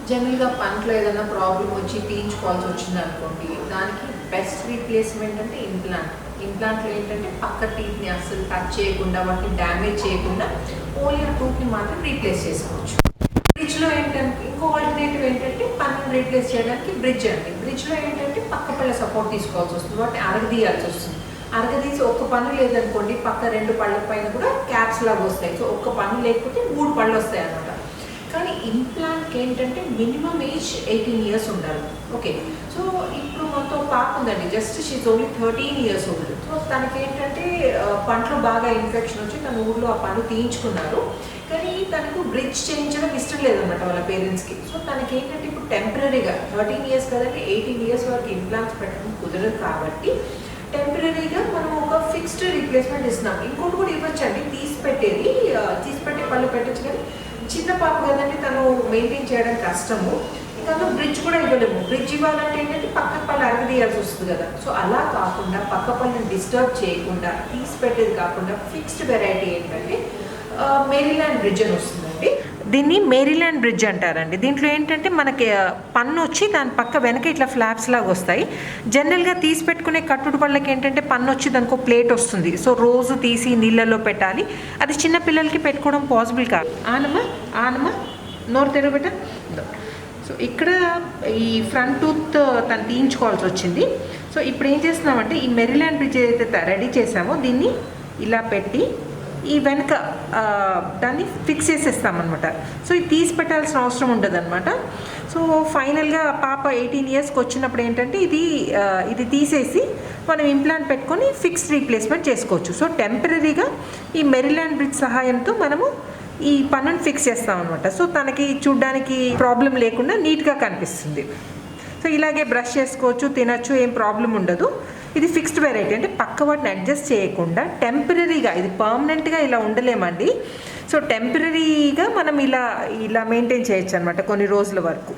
జనరల్గా పంటలో ఏదైనా ప్రాబ్లం వచ్చి తీయించుకోవాల్సి వచ్చింది అనుకోండి, దానికి బెస్ట్ రీప్లేస్మెంట్ అంటే ఇంప్లాంట్లో ఏంటంటే పక్క టీత్ని అస్సలు టచ్ చేయకుండా, వాటిని డ్యామేజ్ చేయకుండా ఓన్లీ ఆ టూత్ని మాత్రం రీప్లేస్ చేసుకోవచ్చు. బ్రిడ్జ్లో ఏంటంటే ఇంకో ఆల్టర్నేటివ్ ఏంటంటే పన్నుని రీప్లేస్ చేయడానికి బ్రిడ్జ్ అండి. బ్రిడ్జ్లో ఏంటంటే పక్క పళ్ళ సపోర్ట్ తీసుకోవాల్సి వస్తుంది, వాటిని అరగదీయాల్సి వస్తుంది. అరగదీసి ఒక్క పన్ను లేదనుకోండి, పక్క 2 పళ్ళ పైన కూడా క్యాప్స్ లాగా వస్తాయి. సో ఒక్క పన్ను లేకపోతే 3 పళ్ళు వస్తాయి అన్నమాట. కానీ ఇంప్లాంట్కి ఏంటంటే మినిమం ఏజ్ 18 years ఉండాలి. ఓకే, సో ఇప్పుడు మాతో పాప ఉందండి, just she's only 13 years old. So తనకి ఏంటంటే పంటలో బాగా ఇన్ఫెక్షన్ వచ్చి తన ఊళ్ళో ఆ పన్ను తీయించుకున్నారు. కానీ తనకు బ్రిడ్జ్ చేయించడం ఇష్టం లేదన్నమాట వాళ్ళ పేరెంట్స్కి. సో తనకి ఏంటంటే ఇప్పుడు టెంపరీగా 13 years కదండి, 18 years వరకు ఇంప్లాంట్స్ పెట్టడం కుదరదు. కాబట్టి టెంపరీగా మనం ఒక ఫిక్స్డ్ రీప్లేస్మెంట్ ఇస్తున్నాం. ఇంకోటి కూడా ఇవ్వచ్చండి, తీసి పెట్టే పళ్ళు పెట్టచ్చు. కానీ చిన్న పాప కదండి, తను మెయింటైన్ చేయడం కష్టము. ఇంకా బ్రిడ్జ్ కూడా ఇవ్వలేము. బ్రిడ్జ్ ఇవ్వాలంటే ఏంటంటే పక్క పళ్ళు అరగదీయాల్సి వస్తుంది కదా. సో అలా కాకుండా పక్క పళ్ళని డిస్టర్బ్ చేయకుండా, తీసి పెట్టేది కాకుండా ఫిక్స్డ్ వెరైటీ ఏంటంటే మేరీల్యాండ్ బ్రిడ్జ్ అని వస్తుందండి. దీన్ని మేరీల్యాండ్ బ్రిడ్జ్ అంటారండి. దీంట్లో ఏంటంటే మనకి పన్ను వచ్చి దాని పక్క వెనక ఇట్లా ఫ్లాప్స్ లాగా వస్తాయి. జనరల్గా తీసి పెట్టుకునే కట్టుడు పళ్ళకి ఏంటంటే పన్ను వచ్చి దానికి ఒక ప్లేట్ వస్తుంది. సో రోజు తీసి నీళ్ళల్లో పెట్టాలి. అది చిన్న పిల్లలకి పెట్టుకోవడం పాసిబుల్ కాదు. ఆనమా నోరు తెరవబెట్ట. సో ఇక్కడ ఈ ఫ్రంట్ టూత్ తను తీయించుకోవాల్సి వచ్చింది. సో ఇప్పుడు ఏం చేస్తున్నామంటే ఈ మేరీల్యాండ్ బ్రిడ్జ్ ఏదైతే రెడీ చేసామో దీన్ని ఇలా పెట్టి ఈ వెనక దాన్ని ఫిక్స్ చేసేస్తామన్నమాట. సో ఇది తీసి పెట్టాల్సిన అవసరం ఉండదన్నమాట. సో ఫైనల్గా పాప 18 yearsకి వచ్చినప్పుడు ఏంటంటే ఇది తీసేసి మనం ఇంప్లాంట్ పెట్టుకొని ఫిక్స్డ్ రీప్లేస్మెంట్ చేసుకోవచ్చు. సో టెంపరీగా ఈ మేరీల్యాండ్ బ్రిడ్జ్ సహాయంతో మనము ఈ పన్నుని ఫిక్స్ చేస్తామన్నమాట. సో తనకి చూడ్డానికి ప్రాబ్లం లేకుండా నీట్గా కనిపిస్తుంది. సో ఇలాగే బ్రష్ చేసుకోవచ్చు, తినచ్చు, ఏం ప్రాబ్లం ఉండదు. ఇది ఫిక్స్డ్ వెరైటీ అంటే పక్క వాటిని అడ్జస్ట్ చేయకుండా టెంపరీగా, ఇది పర్మనెంట్గా ఇలా ఉండలేమండి. సో టెంపరీగా మనం ఇలా మెయింటైన్ చేయొచ్చు అనమాట కొన్ని రోజుల వరకు.